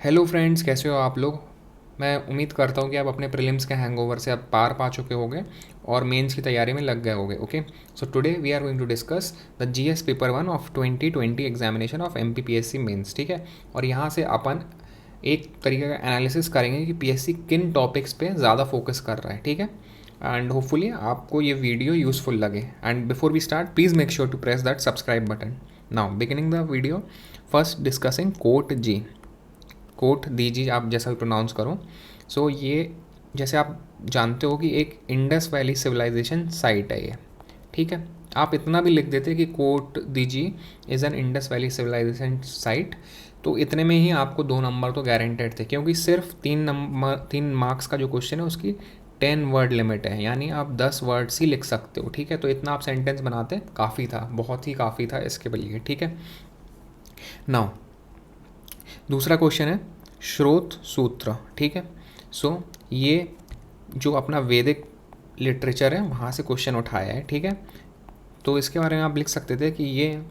Hello friends, कैसे हो आप लोग। मैं उम्मीद करता हूँ कि आप अपने प्रीलिम्स के हैंगओवर से अब पार पा चुके होंगे और मेंस की तैयारी में लग गए होंगे। Okay, so today we are going to discuss the GS paper 1 of 2020 examination of MPPSC mains. ठीक है, और यहाँ से अपन एक तरीके का एनालिसिस करेंगे कि पीएससी किन टॉपिक्स पे ज़्यादा फोकस कर रहा है। ठीक है, एंड होपफुली आपको ये वीडियो यूजफुल लगे। And before we start, please make sure to press that subscribe button. Now beginning the video, first discussing Kot Diji. Kot Diji, आप जैसा भी प्रोनाउंस करो। सो ये, जैसे आप जानते हो कि एक इंडस वैली सिविलाइजेशन साइट है ये। ठीक है, आप इतना भी लिख देते कि Kot Diji is an Indus Valley civilization site, तो इतने में ही आपको 2 नंबर तो गारंटेड थे, क्योंकि सिर्फ 3 मार्क्स का जो क्वेश्चन है उसकी 10 वर्ड लिमिट है, यानी आप 10 वर्ड्स ही लिख सकते हो। ठीक है, तो इतना आप सेंटेंस बनाते काफ़ी था, बहुत ही काफ़ी था इसके लिए। ठीक है, नाउ दूसरा क्वेश्चन है श्रोत सूत्र। ठीक है, सो ये जो अपना वैदिक लिटरेचर है वहाँ से क्वेश्चन उठाया है। ठीक है, तो इसके बारे में आप लिख सकते थे कि ये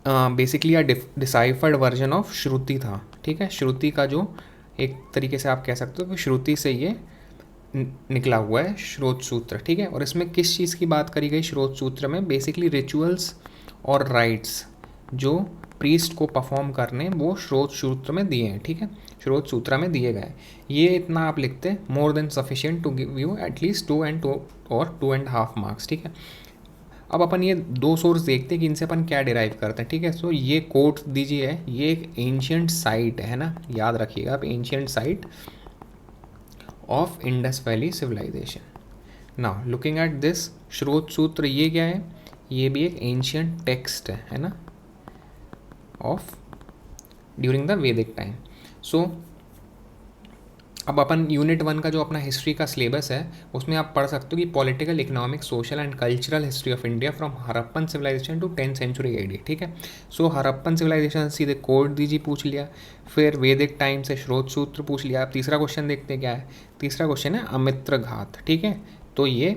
basically a deciphered version of Shruti था। ठीक है, श्रुति का जो एक तरीके से आप कह सकते हो कि श्रुति से ये निकला हुआ है श्रोत सूत्र। ठीक है, और इसमें किस चीज़ की बात करी गई श्रोत सूत्र में? बेसिकली रिचुअल्स और राइट्स जो प्रीस्ट को परफॉर्म करने वो श्रोत सूत्र में दिए हैं। ठीक है, श्रोत सूत्र में दिए गए। ये इतना आप लिखते more than sufficient to give you at least 2 और 2.5 मार्क्स। ठीक है, अब अपन ये 2 सोर्स देखते हैं कि इनसे अपन क्या डिराइव करते हैं। ठीक है, सो ये कोट दीजिए, ये एक एंशियंट साइट है ना, याद रखिएगा आप, ancient site of Indus Valley civilization. Now looking at this श्रोत सूत्र, ये क्या है? ये भी एक एंशियंट टेक्स्ट है ना, ऑफ ड्यूरिंग द वैदिक टाइम। सो अब अपन यूनिट 1 का जो अपना हिस्ट्री का सिलेबस है उसमें आप पढ़ सकते हो कि political, economic, social and cultural history of India from Harappan civilization to 10th century AD। ठीक है, सो हड़प्पन सिविलाइजेशन सीधे कोट दीजिए पूछ लिया, फिर वैदिक टाइम से स्रोत सूत्र पूछ लिया। अब तीसरा क्वेश्चन देखते हैं क्या है। तीसरा क्वेश्चन है अमित्र घात। ठीक है, तो ये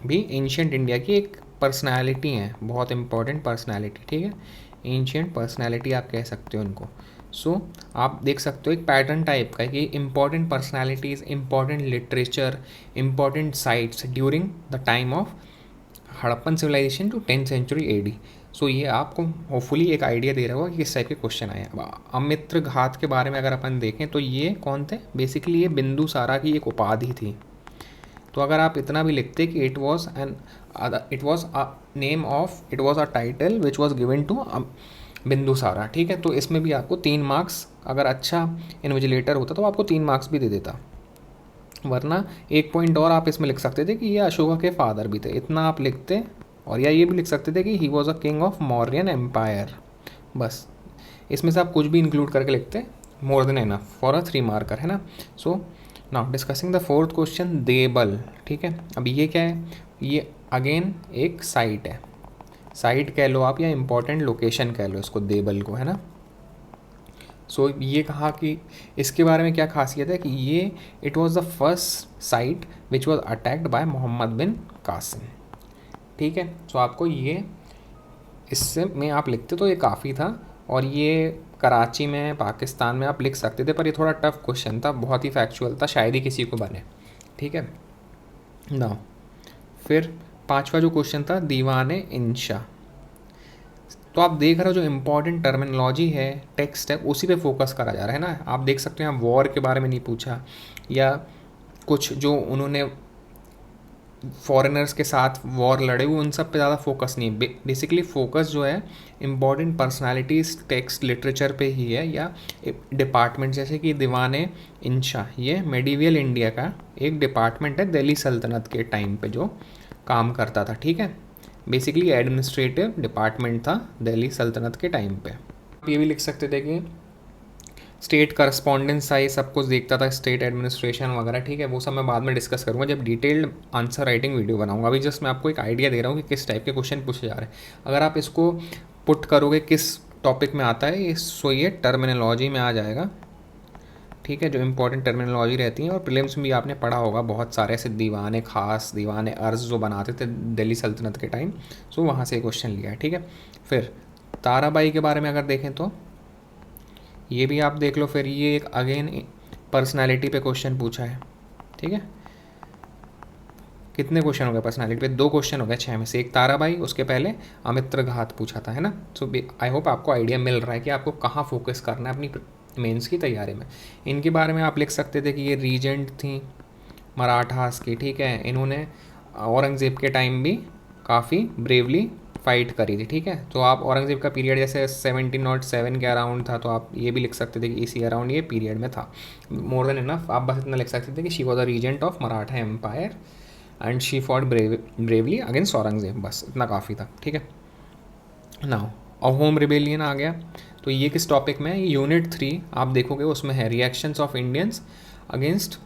भी एंशियंट इंडिया की एक पर्सनैलिटी है, बहुत इंपॉर्टेंट पर्सनैलिटी। ठीक है, एंशियंट पर्सनैलिटी आप कह सकते हो उनको। सो आप देख सकते हो एक पैटर्न टाइप का कि important personalities, important literature, important sites during the time of Harappan civilization to 10th century AD। So ये आपको होपफुली एक आइडिया दे रहा होगा कि किस टाइप के क्वेश्चन आए। अब अमित्र घात के बारे में अगर अपन देखें तो ये कौन थे? बेसिकली ये बिंदुसारा की एक उपाधि थी। तो अगर आप इतना भी लिखते कि it was a name of, it was a title which was given to Bindusara. ठीक है, तो इसमें भी आपको 3 मार्क्स, अगर अच्छा इन्विजिलेटर होता तो आपको 3 मार्क्स भी दे देता, वरना 1 पॉइंट और आप इसमें लिख सकते थे कि ये अशोका के फादर भी थे, इतना आप लिखते। और या ये भी लिख सकते थे कि he was a king of Mauryan empire. बस इसमें से आप कुछ भी इंक्लूड करके लिखते, more than enough for a 3 marker, है ना। So now discussing the fourth question, Debal. ठीक है, अब ये क्या है? ये अगेन एक साइट है, साइट कह लो आप या इम्पॉर्टेंट लोकेशन कह लो इसको, देबल को, है ना। सो ये कहा कि इसके बारे में क्या खासियत है कि ये it was the first site which was attacked by Mohammad bin Qasim. ठीक है, सो आपको ये इससे में आप लिखते तो ये काफ़ी था, और ये कराची में, पाकिस्तान में आप लिख सकते थे, पर ये थोड़ा टफ क्वेश्चन था, बहुत ही फैक्चुअल था, शायद ही किसी को बने। ठीक है ना, फिर पांचवा जो क्वेश्चन था दीवाने इंशा। तो आप देख रहे हो जो इम्पोर्टेंट टर्मिनोलॉजी है, टेक्स्ट है, उसी पे फोकस करा जा रहा है ना। आप देख सकते हैं, यहाँ वॉर के बारे में नहीं पूछा, या कुछ जो उन्होंने फॉरेनर्स के साथ वॉर लड़े हुए उन सब पे ज़्यादा फोकस नहीं है। बेसिकली फोकस जो है इम्पॉर्टेंट पर्सनालिटीज़, टेक्स्ट, लिटरेचर पे ही है, या डिपार्टमेंट, जैसे कि दीवाने इंशा, ये मेडिवियल इंडिया का एक डिपार्टमेंट है, दिल्ली सल्तनत के टाइम पे जो काम करता था। ठीक है, बेसिकली एडमिनिस्ट्रेटिव डिपार्टमेंट था दिल्ली सल्तनत के टाइम पे। आप ये भी लिख सकते थे कि स्टेट करस्पॉन्डेंस था, ये सब कुछ देखता था, स्टेट एडमिनिस्ट्रेशन वगैरह। ठीक है, वो सब मैं बाद में डिस्कस करूँगा जब डिटेल्ड आंसर राइटिंग वीडियो बनाऊंगा। अभी जस्ट मैं आपको एक आइडिया दे रहा हूँ कि किस टाइप के क्वेश्चन पूछे जा रहे हैं। अगर आप इसको पुट करोगे किस टॉपिक में आता है, सो ये टर्मिनोलॉजी में आ जाएगा। ठीक है, जो इंपॉर्टेंट टर्मिनोलॉजी रहती है, और प्रीलिम्स में भी आपने पढ़ा होगा बहुत सारे ऐसे दीवाने खास, दीवाने अर्ज जो बनाते थे दिल्ली सल्तनत के टाइम, सो वहाँ से क्वेश्चन लिया है। ठीक है, फिर ताराबाई के बारे में अगर देखें तो ये भी आप देख लो। फिर ये एक अगेन पर्सनालिटी पे क्वेश्चन पूछा है, ठीक है। कितने क्वेश्चन हो गए पर्सनालिटी पे? 2 क्वेश्चन हो गए 6 में से। एक ताराबाई, उसके पहले अमित्र घात पूछा था, है ना। सो आई होप आपको आइडिया मिल रहा है कि आपको कहाँ फोकस करना है अपनी मेंस की तैयारी में। इनके बारे में आप लिख सकते थे कि ये रीजेंट थी मराठास की, ठीक है। इन्होंने औरंगज़ेब के टाइम भी काफ़ी ब्रेवली फाइट करी थी, ठीक है। तो आप औरंगज़ेब का पीरियड जैसे 1707 के अराउंड था, तो आप ये भी लिख सकते थे कि इसी अराउंड ये पीरियड में था। मोर देन इनफ, आप बस इतना लिख सकते थे कि she was a regent of Maratha empire and she fought bravely against Aurangzeb, बस इतना काफ़ी था, ठीक है। नाउ अहोम रिबेलियन आ गया। तो ये किस टॉपिक में है? यूनिट 3 आप देखोगे उसमें है reactions of Indians against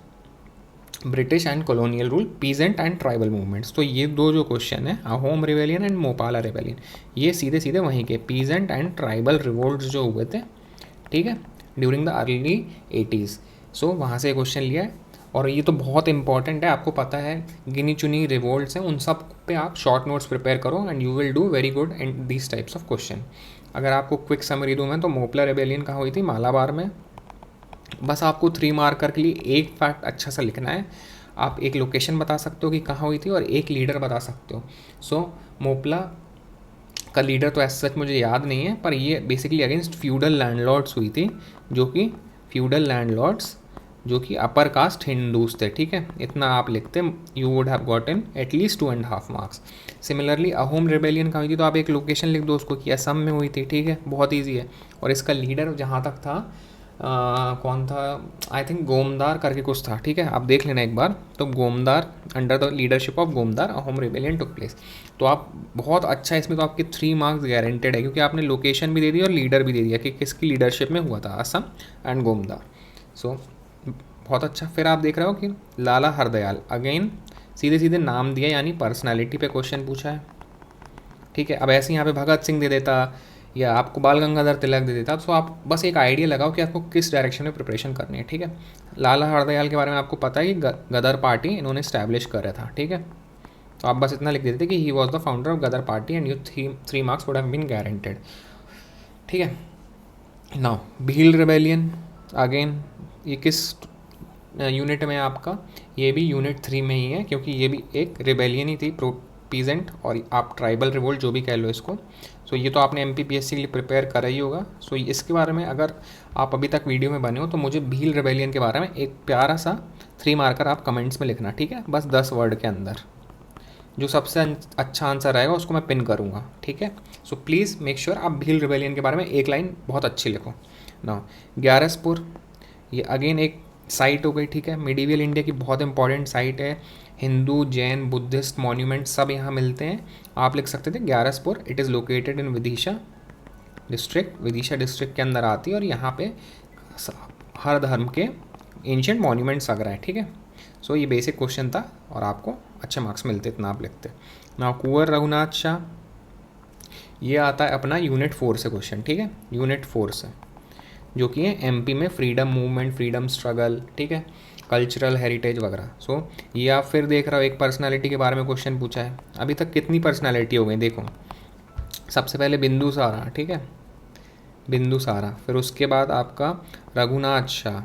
British and colonial rule, peasant and tribal movements. तो ये 2 जो क्वेश्चन है, Ahom rebellion and Moplah rebellion, ये सीधे सीधे वहीं के पीजेंट एंड ट्राइबल रिवोल्ट जो हुए थे, ठीक है, ड्यूरिंग द अर्ली 80s। सो वहाँ से क्वेश्चन लिया है। और ये तो बहुत इंपॉर्टेंट है, आपको पता है गिनी चुनी रिवोल्ट्स हैं, उन सब पे आप शॉर्ट नोट्स प्रिपेयर करो and you will do very good in these types of question. अगर आपको क्विक समरी दूँ मैं, तो मोपला रेबेलियन कहाँ हुई थी? मालाबार में। बस आपको 3 मार्कर के लिए एक फैक्ट अच्छा सा लिखना है। आप एक लोकेशन बता सकते हो कि कहाँ हुई थी और एक लीडर बता सकते हो। सो मोपला का लीडर तो ऐसा सच मुझे याद नहीं है, पर ये बेसिकली अगेंस्ट फ्यूडल लैंडलॉर्ड्स हुई थी, जो कि फ्यूडल लैंडलॉर्ड्स जो कि अपर कास्ट हिंदूज थे, ठीक है। इतना आप लिखते, you would have gotten at least 2.5 marks. Similarly Ahom rebellion का हुई थी, तो आप एक लोकेशन लिख दो उसको कि असम में हुई थी, ठीक है, बहुत ईजी है। और इसका लीडर जहाँ तक था कौन था? आई थिंक गोमदार करके कुछ था, ठीक है, आप देख लेना एक बार। तो Gomdhar, under the leadership of Gomdhar Ahom rebellion took place. तो आप बहुत अच्छा, इसमें तो आपके 3 मार्क्स गारंटेड है, क्योंकि आपने लोकेशन भी दे दी और लीडर भी दे दिया कि किसकी लीडरशिप में हुआ था, असम एंड गोमदार। सो बहुत अच्छा। फिर आप देख रहे हो कि लाला हरदयाल, अगेन सीधे सीधे नाम दिया, यानी पर्सनालिटी पे क्वेश्चन पूछा है, ठीक है। अब ऐसे यहाँ पे भगत सिंह दे देता या आपको बाल गंगाधर तिलक दे देता, तो आप बस एक आइडिया लगाओ कि आपको किस डायरेक्शन में प्रिपरेशन करनी है, ठीक है। लाला हरदयाल के बारे में आपको पता है कि गदर पार्टी इन्होंने स्टैब्लिश करा था, ठीक है। तो आप बस इतना लिख देते कि he was the founder of Ghadar party and you 3 marks would have been guaranteed, ठीक है। नाउ भील रिबेलियन, अगेन ये किस यूनिट में है आपका? ये भी यूनिट 3 में ही है, क्योंकि ये भी एक रिबेलियन ही थी, प्रो पीजेंट और आप ट्राइबल रिवोल्ट जो भी कह लो इसको। सो ये तो आपने MPPSC के लिए प्रिपेयर करा ही होगा। सो इसके बारे में अगर आप अभी तक वीडियो में बने हो, तो मुझे भील रिबेलियन के बारे में एक प्यारा सा 3 मार्कर आप कमेंट्स में लिखना, ठीक है, बस 10 वर्ड के अंदर। जो सबसे अच्छा आंसर आएगा उसको मैं पिन करूँगा, ठीक है। सो प्लीज़ मेक श्योर आप भील रिबेलियन के बारे में एक लाइन बहुत अच्छी लिखो ना। ग्यारसपुर, ये अगेन एक साइट हो गई, ठीक है, मिडीवियल इंडिया की बहुत इंपॉर्टेंट साइट है। हिंदू, जैन, बुद्धिस्ट मॉन्यूमेंट सब यहाँ मिलते हैं। आप लिख सकते थे Gyaraspur, it is located in Vidisha district, Vidisha district के अंदर आती है, और यहाँ पे हर धर्म के एंशियंट मॉन्यूमेंट्स वगैरह है, ठीक है। सो ये बेसिक क्वेश्चन था और आपको अच्छे मार्क्स मिलते इतना आप लिखते ना। कुंवर रघुनाथ शाह, ये आता है अपना यूनिट 4 से क्वेश्चन, ठीक है, यूनिट 4 से, जो कि है MP में फ्रीडम मूवमेंट, फ्रीडम स्ट्रगल, ठीक है, कल्चरल हेरिटेज वगैरह। सो ये आप फिर देख रहे हो एक पर्सनालिटी के बारे में क्वेश्चन पूछा है। अभी तक कितनी पर्सनालिटी हो गई देखो। सबसे पहले बिंदुसारा, ठीक है, बिंदुसारा, फिर उसके बाद आपका रघुनाथ शाह,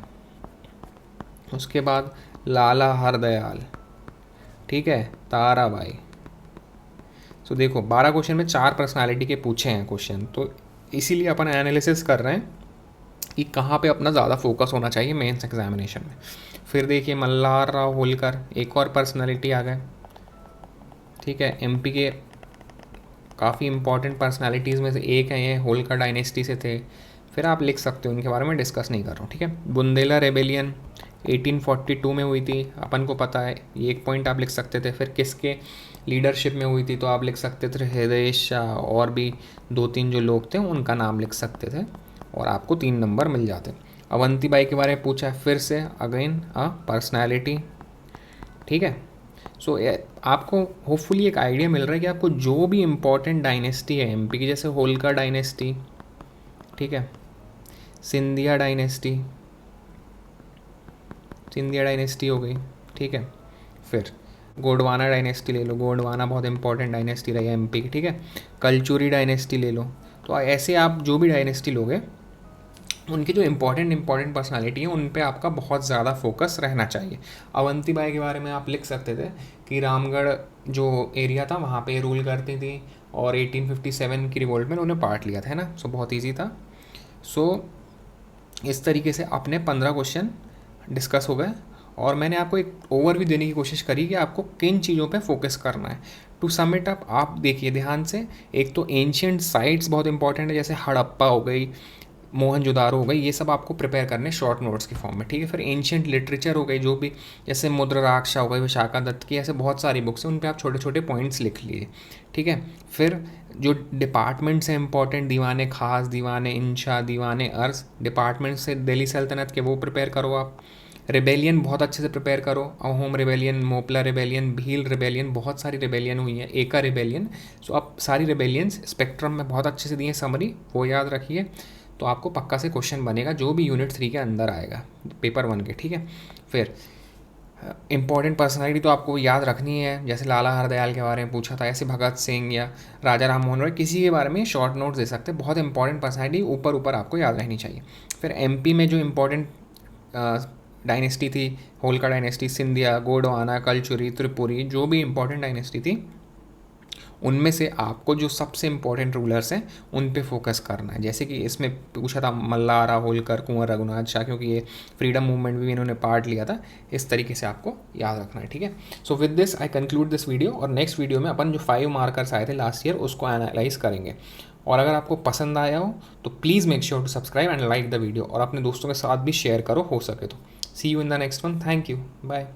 उसके बाद लाला हरदयाल, ठीक है, ताराबाई। सो देखो 12 क्वेश्चन में 4 पर्सनालिटी के पूछे हैं क्वेश्चन, तो इसीलिए अपन एनालिसिस कर रहे हैं कि कहाँ पे अपना ज़्यादा फोकस होना चाहिए मेंस एग्जामिनेशन में। फिर देखिए मल्हार राव होलकर, एक और पर्सनालिटी आ गए, ठीक है, MP के काफ़ी इंपॉर्टेंट पर्सनालिटीज़ में से एक है, ये होलकर डायनेस्टी से थे। फिर आप लिख सकते हो, इनके बारे में डिस्कस नहीं कर रहा हूँ, ठीक है। बुंदेला रेबेलियन 1842 में हुई थी, अपन को पता है, ये एक पॉइंट आप लिख सकते थे। फिर किसके लीडरशिप में हुई थी, तो आप लिख सकते थे हृदय शाह, और भी 2-3 जो लोग थे उनका नाम लिख सकते थे और आपको 3 नंबर मिल जाते। अवंतीबाई के बारे में पूछा है फिर से, अगेन पर्सनैलिटी, ठीक है। सो आपको होपफुली एक आइडिया मिल रहा है कि आपको जो भी इम्पोर्टेंट डायनेस्टी है MP की, जैसे होलकर डायनेस्टी, ठीक है, सिंधिया डायनेस्टी, सिंधिया डायनेस्टी हो गई, ठीक है। फिर गोंडवाना डायनेस्टी ले लो, गोंडवाना बहुत इंपॉर्टेंट डायनेस्टी रही है MP की, ठीक है। कलचुरी डायनेस्टी ले लो। तो ऐसे आप जो भी डायनेस्टी लोगे उनकी जो इम्पोर्टेंट पर्सनालिटी है उन पे आपका बहुत ज़्यादा फोकस रहना चाहिए। अवंतीबाई के बारे में आप लिख सकते थे कि रामगढ़ जो एरिया था वहाँ पे रूल करती थी और 1857 की रिवोल्ट में उन्होंने पार्ट लिया था, है ना। सो बहुत ईजी था। सो इस तरीके से अपने 15 क्वेश्चन डिस्कस हो गए और मैंने आपको एक ओवरव्यू देने की कोशिश करी कि आपको किन चीज़ों पे फोकस करना है। टू सम इट अप, आप देखिए ध्यान से, एक तो एंशियंट साइट्स बहुत इंपॉर्टेंट है, जैसे हड़प्पा हो गई, मोहनजोदारो हो गई, ये सब आपको प्रिपेयर करने शॉर्ट नोट्स के फॉर्म में, ठीक है। फिर एंशियंट लिटरेचर हो गई, जो भी जैसे मुद्राराक्षा हो गई, विशाखा दत्त की, ऐसे बहुत सारी बुक्स हैं, उन पे आप छोटे छोटे पॉइंट्स लिख लिए, ठीक है। फिर जो डिपार्टमेंट्स हैं इंपॉर्टेंट, दीवाने खास, दीवाने इंशा, दीवाने अर्ज, डिपार्टमेंट से दिल्ली सल्तनत के वो प्रिपेयर करो आप। रिबेलियन बहुत अच्छे से प्रिपेयर करो, Ahom rebellion, Moplah rebellion, Bhil rebellion, बहुत सारी रिबेलियन हुई हैं, एका रिबेलियन। सो आप सारी रिबेलियंस स्पेक्ट्रम में बहुत अच्छे से दिए समरी, वो याद रखिए। तो आपको पक्का से क्वेश्चन बनेगा जो भी यूनिट 3 के अंदर आएगा पेपर 1 के, ठीक है। फिर इंपॉर्टेंट पर्सनालिटी तो आपको याद रखनी है, जैसे लाला हरदयाल के बारे में पूछा था, ऐसे भगत सिंह या राजा राम मोहन रॉय, किसी के बारे में शॉर्ट नोट्स दे सकते हैं। बहुत इंपॉर्टेंट पर्सनालिटी ऊपर ऊपर आपको याद रहनी चाहिए। फिर एमपी में जो इम्पोर्टेंट डायनेस्टी थी, होलका डायनेस्टी, सिंधिया, गोडवाना, कलचुरी, त्रिपुरी, जो भी इम्पोर्टेंट डायनेस्टी थी, उनमें से आपको जो सबसे इम्पोर्टेंट रूलर्स हैं उन पे फोकस करना है। जैसे कि इसमें पूछा था मल्लारा होलकर, कुंवर रघुनाथ शाह, क्योंकि ये फ्रीडम मूवमेंट भी इन्होंने पार्ट लिया था। इस तरीके से आपको याद रखना है, ठीक है। So with this I conclude this video, और नेक्स्ट वीडियो में अपन जो 5 मार्कर्स आए थे लास्ट ईयर उसको एनालाइज करेंगे। और अगर आपको पसंद आया हो तो please make sure to subscribe and like the video, और अपने दोस्तों के साथ भी शेयर करो हो सके तो। See you in the next one. Thank you, bye.